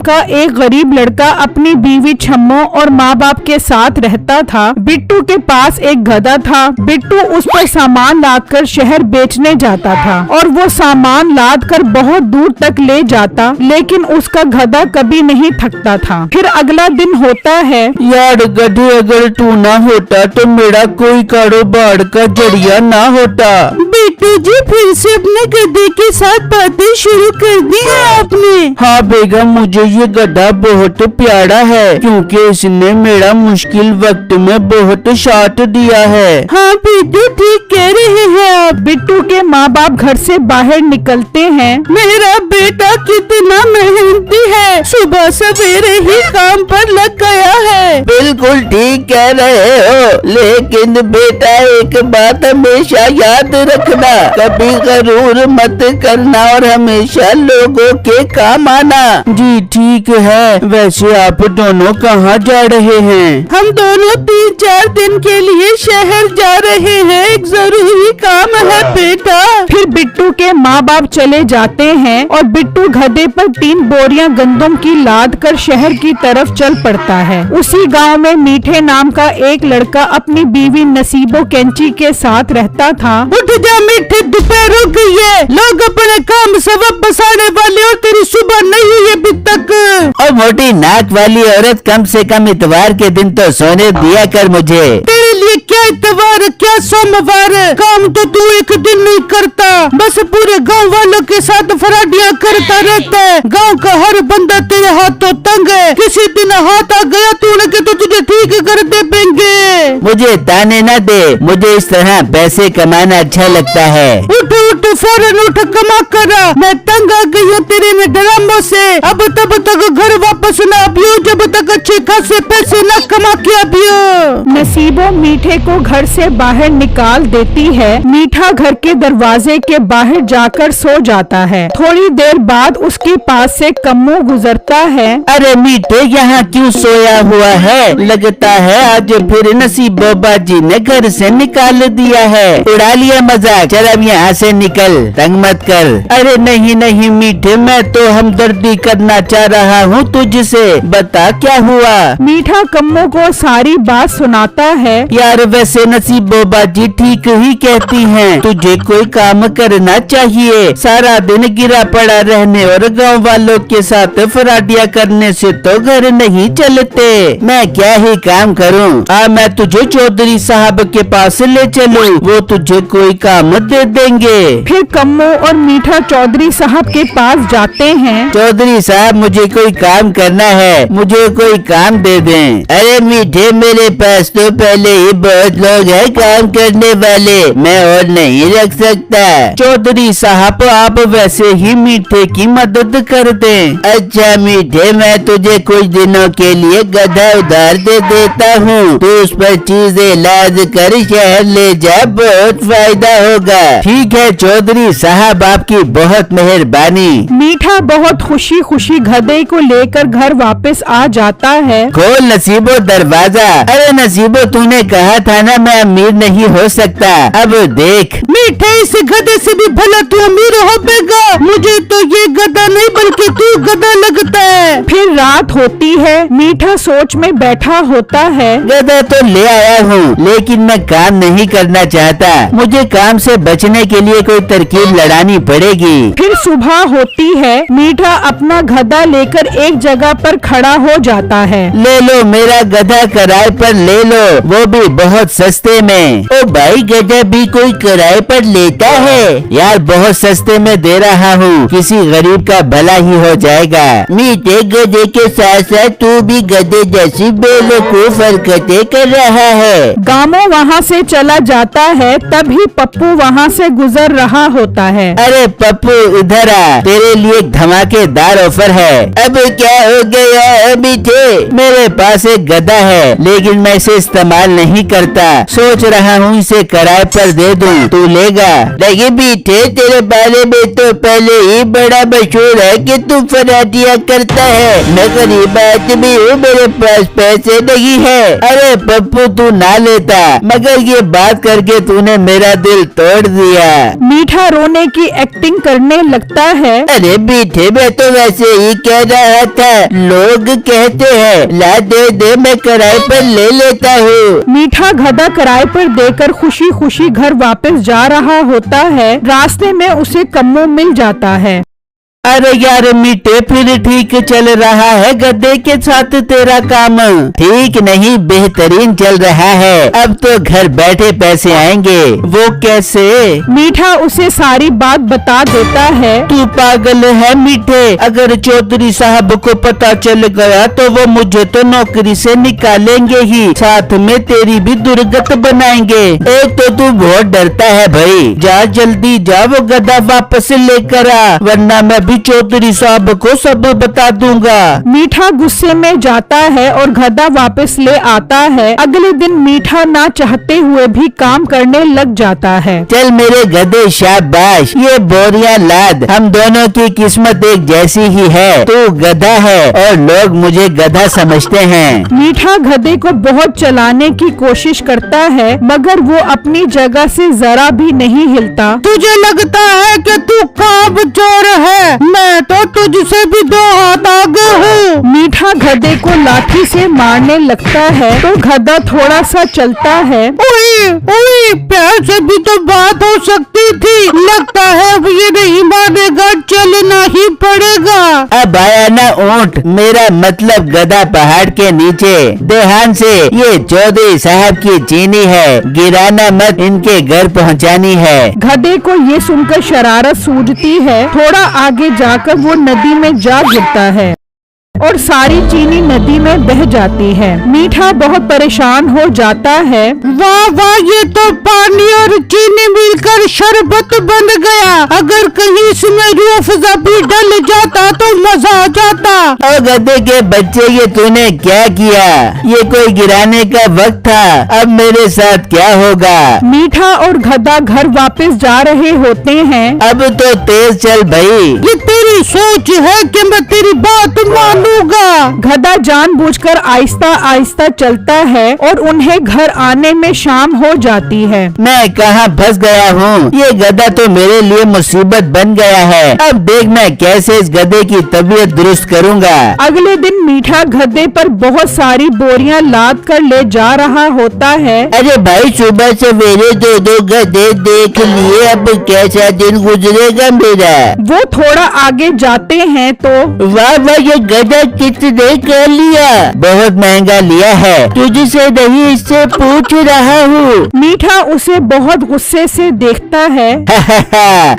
का एक गरीब लड़का अपनी बीवी छम्मो और माँ बाप के साथ रहता था। बिट्टू के पास एक गधा था। बिट्टू उस पर सामान लादकर शहर बेचने जाता था और वो सामान लादकर बहुत दूर तक ले जाता, लेकिन उसका गधा कभी नहीं थकता था। फिर अगला दिन होता है। यार गधे, अगर तू ना होता तो मेरा कोई कारोबार का जरिया ना होता। बिट्टू जी फिर से अपने गधे के साथ बातें शुरू कर दी है आपने। हाँ बेगम, मुझे ये गधा बहुत प्यारा है क्योंकि इसने मेरा मुश्किल वक्त में बहुत साथ दिया है। हाँ बिट्टू ठीक कह रहे हैं आप। बिट्टू के माँ बाप घर से बाहर निकलते हैं। मेरा बेटा कितना मेहनती है, सुबह सवेरे ही काम पर लग गया है। बिल्कुल ठीक कह रहे हो, लेकिन बेटा एक बात हमेशा याद रखना, कभी गरूर मत करना और हमेशा लोगों के काम आना। जी ठीक है। वैसे आप दोनों कहाँ जा रहे हैं? हम दोनों 3-4 दिन के लिए शहर जा रहे हैं, एक जरूरी काम है बेटा। फिर बिट्टू के माँ बाप चले जाते हैं और बिट्टू गधे पर 3 बोरियां गंदम की लाद कर शहर की तरफ चल पड़ता है। उसी गांव में मीठे नाम का एक लड़का अपनी बीवी नसीबो कैंची के साथ रहता था। उठ जा मीठे, दोपहर हो गई है, लोग अपने काम से वापस आने वाले और तेरी सुबह नहीं हुई अभी तक। और मोटी नाक वाली औरत, कम से कम इतवार के दिन तो सोने दिया कर मुझे। तेरे लिए क्या इतवार क्या सोमवार, काम तो तू एक दिन नहीं करता, बस पूरे गांव वालों के साथ फराडियां करता रहता है। गांव का हर बंदा तेरे हाथों तंग है, किसी दिन हाथ आ गया तूने के तो तुझे ठीक कर देंगे। मुझे ताने न दे, मुझे इस तरह पैसे कमाना अच्छा लगता है। उठ उठ फौरन उठ, कमा कर, मैं तंग आ गई हूँ तेरे में ड्रामों से। अब तब तक घर वापस न आबियो जब तक अच्छे खासे पैसे न कमा के आबियो। नसीबो मीठे को घर से बाहर निकाल देती है। मीठा घर के दरवाजे के बाहर जाकर सो जाता है। थोड़ी देर बाद उसके पास से कम्मू गुजरता है। अरे मीठे, यहाँ क्यों सोया हुआ है? लगता है आज फिर नसीबो बाजी ने घर से निकाल दिया है। उड़ा लिया मजाक, चल अब यहाँ से निकल, तंग मत कर। अरे नहीं नहीं मीठे, मैं तो हमदर्दी करना चाह रहा हूँ तुझसे, बता क्या हुआ? मीठा कम्मू को सारी बात सुनाता है। यार वैसे नसीबो बाजी ठीक ही कहती हैं, तुझे कोई काम करना चाहिए। सारा दिन गिरा पड़ा रहने और गांव वालों के साथ फराडिया करने से तो घर नहीं चलते। मैं क्या ही काम करूं? मैं तुझे चौधरी साहब के पास ले चलूं, वो तुझे कोई काम दे देंगे। फिर कम्मू और मीठा चौधरी साहब के पास जाते हैं। चौधरी साहब, मुझे कोई काम करना है, मुझे कोई काम दे दें। अरे मीठे, मेरे पास तो पहले ही बहुत लोग हैं काम करने वाले, मैं और नहीं रख सकता। चौधरी साहब, आप वैसे ही मीठे की मदद कर दें। अच्छा मीठे, मैं तुझे कुछ दिनों के लिए गधा उधार दे देता हूँ, तो उस पर चीजें लाद कर शहर ले जा, बहुत फायदा होगा। ठीक है चौधरी साहब, आपकी बहुत मेहरबानी। मीठा बहुत खुशी खुशी गधे को लेकर घर वापस आ जाता है। खोल नसीबो दरवाजा। अरे नसीबो, तूने कहा था ना मैं अमीर नहीं हो सकता, अब देख। मीठे, इस गधे से भी भला तू अमीर हो पेगा, मुझे तो ये गधा नहीं बल्कि तू गधा लगता है। फिर रात होती है। मीठा सोच में बैठा होता है। गधा तो ले आया हूँ, लेकिन मैं काम नहीं करना चाहता, मुझे काम से बचने के लिए कोई तरकीब लड़ानी पड़ेगी। फिर सुबह होती है। मीठा अपना गधा लेकर एक जगह पर खड़ा हो जाता है। ले लो मेरा गधा, किराए पर ले लो, वो भी बहुत सस्ते में। ओ भाई, गधा भी कोई किराए पर लेता है? यार बहुत सस्ते में दे रहा हूँ, किसी गरीब का भला ही हो जाएगा। मीठे, गधे के साथ साथ तू भी गधे जैसी बेवकूफ हरकतें कर रहा है। गामो वहाँ से चला जाता है। तभी पप्पू वहाँ से गुजर रहा होता है। अरे पप्पू, इधर आ, तेरे लिए एक धमाकेदार ऑफर है। अब क्या हो गया मीठे? मेरे पास एक गधा है, लेकिन मैं इसे इस्तेमाल नहीं करता, सोच रहा हूँ इसे किराए पर दे दूँ, तू लेगा? नहीं मीठे, तेरे बारे में तो पहले ही बड़ा मशहूर है कि तू फराडिया करता है। मैं गरीब आदमी हूँ, मेरे पास पैसे नहीं है। अरे पप्पू, तू ना लेता, मगर ये बात करके तूने मेरा दिल तोड़ दिया। मीठा रोने की एक्टिंग करने लगता है। अरे मीठे, मैं तो वैसे ही कह रहा था। लोग कहते हैं ला दे मैं किराए पर ले लेता हूँ। मीठा गधा किराए पर देकर खुशी खुशी घर वापस जा रहा होता है। रास्ते में उसे कम्मो मिल जाता है। अरे यार मीठे, फिर ठीक चल रहा है गधे के साथ तेरा काम? ठीक नहीं, बेहतरीन चल रहा है। अब तो घर बैठे पैसे आएंगे। वो कैसे? मीठा उसे सारी बात बता देता है। तू पागल है मीठे, अगर चौधरी साहब को पता चल गया तो वो मुझे तो नौकरी से निकालेंगे ही, साथ में तेरी भी दुर्गत बनाएंगे। एक तो तू बहुत डरता है भाई, जा जल्दी जा, वो गधा वापस लेकर आ, वरना मैं भी चौधरी साहब को सब बता दूंगा। मीठा गुस्से में जाता है और गधा वापस ले आता है। अगले दिन मीठा ना चाहते हुए भी काम करने लग जाता है। चल मेरे गधे, शाबाश, ये बोरियां लाद, हम दोनों की किस्मत एक जैसी ही है। तू गधा है और लोग मुझे गधा समझते हैं। मीठा गधे को बहुत चलाने की कोशिश करता है, मगर वो अपनी जगह से जरा भी नहीं हिलता। तुझे लगता है कि तू कामचोर है? मैं तो तुझसे भी 2 हाथ आगे हूँ। मीठा गधे को लाठी से मारने लगता है तो गधा थोड़ा सा चलता है। ओए, प्यार से भी तो बात हो सकती थी। लगता है अब ये नहीं मानेगा, चलना ही पड़ेगा। अब आया ना ऊंट, मेरा मतलब गधा पहाड़ के नीचे। ध्यान से, ये चौधरी साहब की चीनी है, गिराना मत, इनके घर पहुंचानी है। गधे को ये सुनकर शरारत सूझती है। थोड़ा आगे जाकर वो नदी में जा गिरता है और सारी चीनी नदी में बह जाती है। मीठा बहुत परेशान हो जाता है। वाह वाह, ये तो पानी और चीनी मिलकर शरबत बन गया। अगर कहीं इसमें रूह अफ़ज़ा भी डल जाता तो मजा आ जाता। ओ गधे के बच्चे, ये तूने क्या किया? ये कोई गिराने का वक्त था, अब मेरे साथ क्या होगा? मीठा और गधा घर वापस जा रहे होते हैं। अब तो तेज चल भाई। ये तेरी सोच है कि मैं तेरी बात मानूंगा? गधा जानबूझकर आहिस्ता आहिस्ता चलता है और उन्हें घर आने में शाम हो जाती है। मैं कहाँ फंस गया हूँ? ये गधा तो मेरे लिए मुसीबत बन गया है। अब देख मैं कैसे इस गधे की तबीयत दुरुस्त करूँगा। अगले दिन मीठा गधे पर बहुत सारी बोरियां लाद कर ले जा रहा होता है। अरे भाई, सुबह सवेरे 2 गधे देख लिए, अब कैसा दिन गुजरेगा मेरा? वो थोड़ा आगे जाते हैं तो वाह वाह, ये गधा कितने कर लिया? बहुत महंगा लिया है, तुझसे नहीं इससे पूछ रहा हूँ। मीठा उसे बहुत गुस्से से देखता है।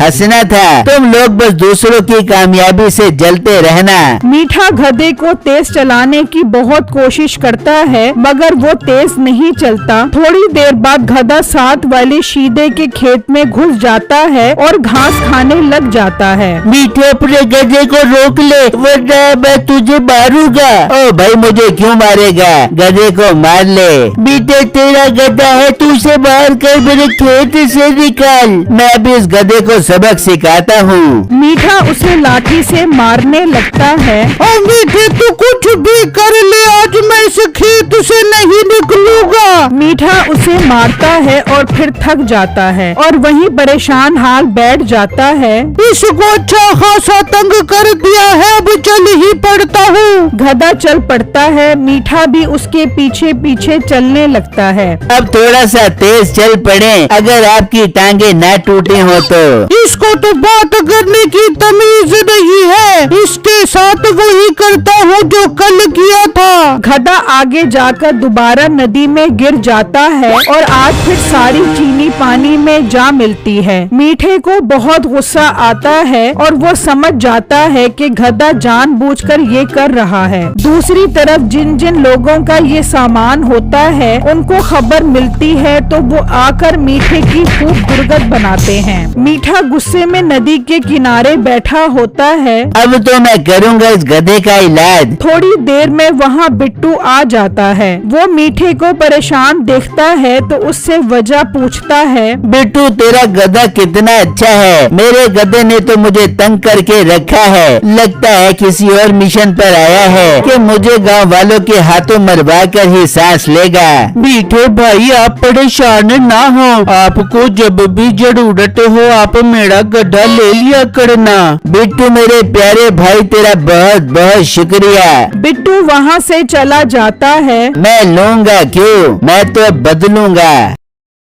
हंसना था, तुम लोग बस दूसरों की कामयाबी से जलते रहना। मीठा गधे को तेज चलाने की बहुत कोशिश करता है, मगर वो तेज नहीं चलता। थोड़ी देर बाद गधा साथ वाले शीदे के खेत में घुस जाता है और घास खाने लग जाता है। मीठे, अपने गधे को रोक ले, वरना मैं तुझे मारूंगा। ओ भाई, मुझे क्यों मारेगा? गधे को मार ले। मीठे, तेरा गधा है, तू उसे मार कर मेरे खेत से निकाल। मैं भी इस गधे को सबक सिखाता हूँ। मीठा उसे लाठी से मारने लगता है। ओ मीठे, तू कुछ भी कर ले, आज मैं इस खेत से नहीं निकलूंगा। मीठा उसे मारता है और फिर थक जाता है और वहीं परेशान हाल बैठ जाता है। इसको अच्छा खासा तंग कर दिया है, अब चल ही पड़ता हूँ। गधा चल पड़ता है। मीठा भी उसके पीछे पीछे चलने लगता है। अब थोड़ा सा तेज चल पड़े, अगर आपकी टांगे ना टूटी हो तो। इसको तो बात करने की तमीज नहीं है, इसके साथ वही करता हूँ जो कल किया था। गधा आगे जाकर दोबारा नदी में गिर जाता है और आज फिर सारी चीनी पानी में जा मिलती है। मीठे को बहुत गुस्सा आता है और वो समझ जाता है कि गधा जानबूझकर ये कर रहा है। दूसरी तरफ जिन जिन लोगों का ये सामान होता है, उनको खबर मिलती है तो वो आकर मीठे की खूब दुर्गत बनाते हैं। मीठा गुस्से में नदी के किनारे बैठा होता है। अब तो मैं करूँगा इस गधे का इलाज। थोड़ी देर में वहाँ बिट्टू आ जाता है। वो मीठे को परेशान देखता है तो उससे वजह पूछता है। बिट्टू, तेरा गधा कितना अच्छा है। मेरे गधे ने तो मुझे तंग करके रखा है, लगता है किसी और मिशन पर आया है कि ये मुझे गांव वालों के हाथों मरवा कर ही सांस लेगा। मीठे भाई आप परेशान ना हो, आपको जब भी जरूरत हो आप मेरा गड्ढा ले लिया करना। बिट्टू मेरे प्यारे भाई तेरा बहुत बहुत शुक्रिया। बिट्टू वहाँ से चला जाता है। मैं लूंगा क्यों, मैं तो बदलूंगा।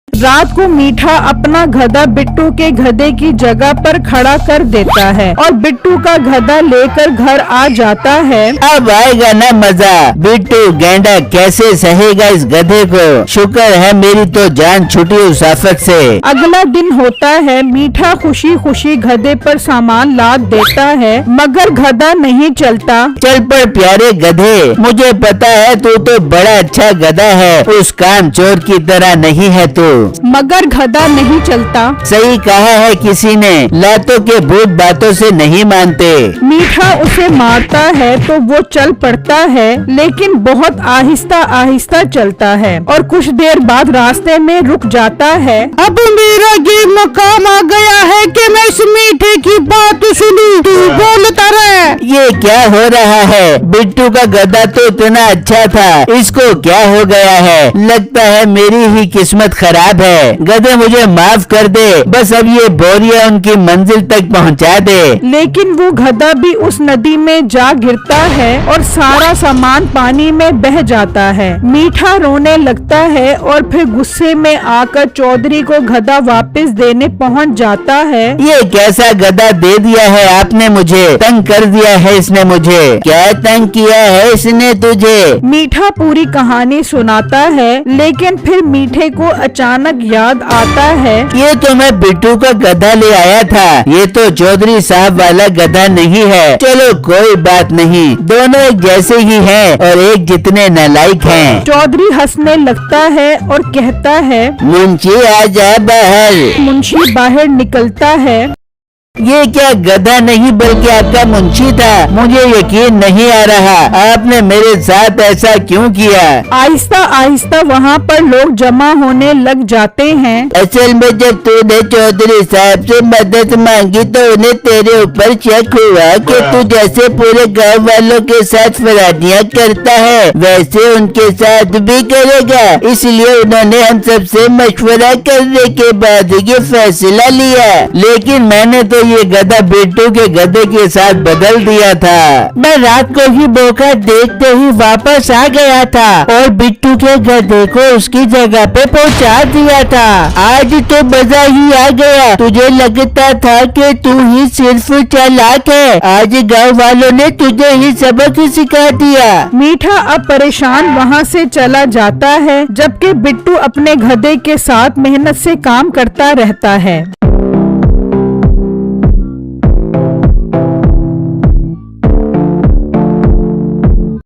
रात को मीठा अपना गधा बिट्टू के गधे की जगह पर खड़ा कर देता है और बिट्टू का गधा लेकर घर आ जाता है। अब आएगा ना मजा। बिट्टू गैंडा कैसे सहेगा इस गधे को। शुक्र है मेरी तो जान छूटी उस आफत से। अगला दिन होता है। मीठा खुशी खुशी गधे पर सामान लाद देता है मगर गधा नहीं चलता। चल पर प्यारे गधे, मुझे पता है तू तो बड़ा अच्छा गधा है, उस काम चोर की तरह नहीं है तू। मगर गधा नहीं चलता। सही कहा है किसी ने, लातों के भूत बातों से नहीं मानते। मीठा उसे मारता है तो वो चल पड़ता है लेकिन बहुत आहिस्ता आहिस्ता चलता है और कुछ देर बाद रास्ते में रुक जाता है। अब मेरा ये मकाम आ गया है कि मैं इस मीठे की बात सुनूं। तू बोलता रहे। ये क्या हो रहा है। बिट्टू का गधा तो इतना अच्छा था, इसको क्या हो गया है। लगता है मेरी ही किस्मत खराब है। गधे मुझे माफ कर दे, बस अब ये बोरिया उनकी मंजिल तक पहुंचा दे। लेकिन वो गधा भी उस नदी में जा गिरता है और सारा सामान पानी में बह जाता है। मीठा रोने लगता है और फिर गुस्से में आकर चौधरी को गधा वापस देने पहुंच जाता है। ये कैसा गधा दे दिया है आपने मुझे, तंग कर दिया है इसने मुझे। क्या तंग किया है इसने तुझे। मीठा पूरी कहानी सुनाता है लेकिन फिर मीठे को अचानक याद आता है। ये तो मैं बिट्टू का गधा ले आया था, ये तो चौधरी साहब वाला गधा नहीं है। चलो कोई बात नहीं, दोनों एक जैसे ही हैं और एक जितने नालायक हैं। चौधरी हंसने लगता है और कहता है, मुंशी आ जा बाहर। मुंशी बाहर निकलता है। ये क्या गधा नहीं बल्कि आपका मुंशी था। मुझे यकीन नहीं आ रहा, आपने मेरे साथ ऐसा क्यों किया। आहिस्ता आहिस्ता वहाँ पर लोग जमा होने लग जाते हैं। असल में जब तूने चौधरी साहब से मदद मांगी तो उन्हें तेरे ऊपर शक हुआ कि तू जैसे पूरे गांव वालों के साथ फराडियां करता है वैसे उनके साथ भी करेगा, इसलिए उन्होंने हम सबसे मशवरा करने के बाद ये फैसला लिया। लेकिन मैंने तो ये गधा बिट्टू के गधे के साथ बदल दिया था। मैं रात को ही मौका देखते ही वापस आ गया था और बिट्टू के गधे को उसकी जगह पे पहुंचा दिया था। आज तो मजा ही आ गया। तुझे लगता था कि तू ही सिर्फ चालाक है, आज गांव वालों ने तुझे ही सबक सिखा दिया। मीठा अब परेशान वहाँ से चला जाता है जबकि बिट्टू अपने गधे के साथ मेहनत से काम करता रहता है।